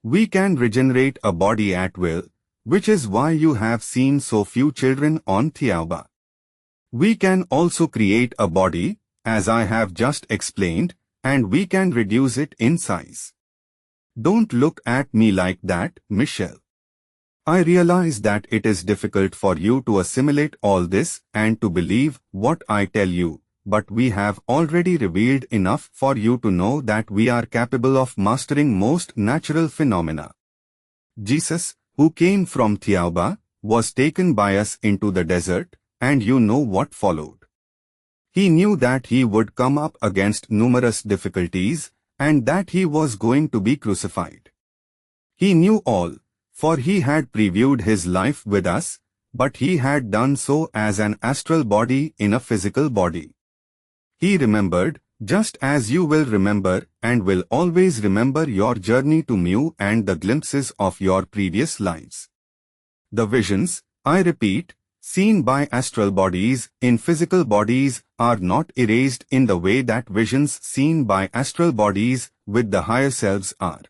We can regenerate a body at will, which is why you have seen so few children on Thiaoouba. We can also create a body, as I have just explained, and we can reduce it in size. Don't look at me like that, Michelle. I realize that it is difficult for you to assimilate all this and to believe what I tell you, but we have already revealed enough for you to know that we are capable of mastering most natural phenomena. Jesus, who came from Thiaoouba, was taken by us into the desert, and you know what followed. He knew that he would come up against numerous difficulties, and that he was going to be crucified. He knew all, for he had previewed his life with us, but he had done so as an astral body in a physical body. He remembered, just as you will remember and will always remember your journey to Mu and the glimpses of your previous lives. The visions, I repeat, seen by astral bodies in physical bodies are not erased in the way that visions seen by astral bodies with the higher selves are.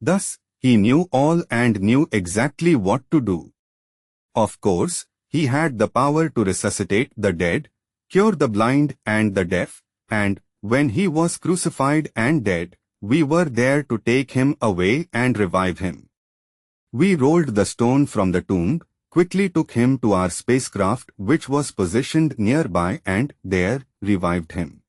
Thus, he knew all and knew exactly what to do. Of course, he had the power to resuscitate the dead, cure the blind and the deaf, and, when he was crucified and dead, we were there to take him away and revive him. We rolled the stone from the tomb, quickly took him to our spacecraft which was positioned nearby and, there, revived him.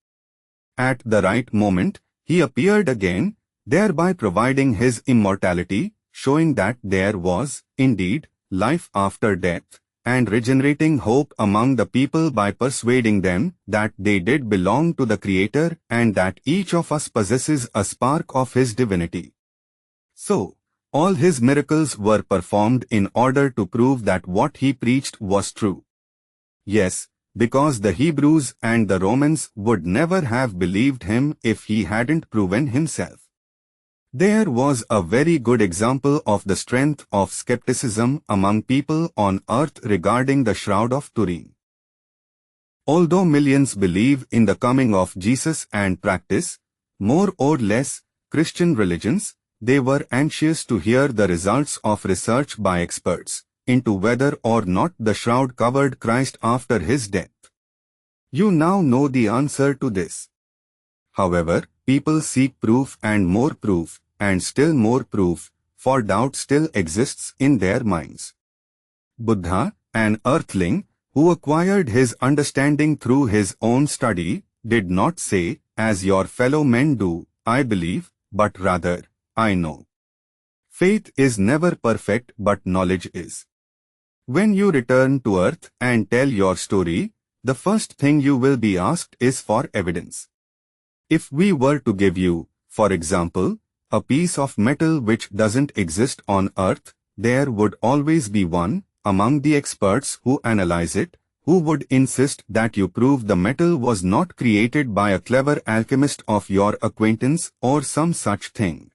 At the right moment, he appeared again, thereby providing his immortality, showing that there was, indeed, life after death, and regenerating hope among the people by persuading them that they did belong to the Creator and that each of us possesses a spark of His divinity. So, all His miracles were performed in order to prove that what He preached was true. Yes, because the Hebrews and the Romans would never have believed Him if He hadn't proven Himself. There was a very good example of the strength of skepticism among people on earth regarding the Shroud of Turin. Although millions believe in the coming of Jesus and practice, more or less, Christian religions, they were anxious to hear the results of research by experts into whether or not the shroud covered Christ after His death. You now know the answer to this. However, people seek proof and more proof, and still more proof, for doubt still exists in their minds. Buddha, an earthling, who acquired his understanding through his own study, did not say, as your fellow men do, I believe, but rather, I know. Faith is never perfect, but knowledge is. When you return to earth and tell your story, the first thing you will be asked is for evidence. If we were to give you, for example, a piece of metal which doesn't exist on earth, there would always be one, among the experts who analyze it, who would insist that you prove the metal was not created by a clever alchemist of your acquaintance or some such thing.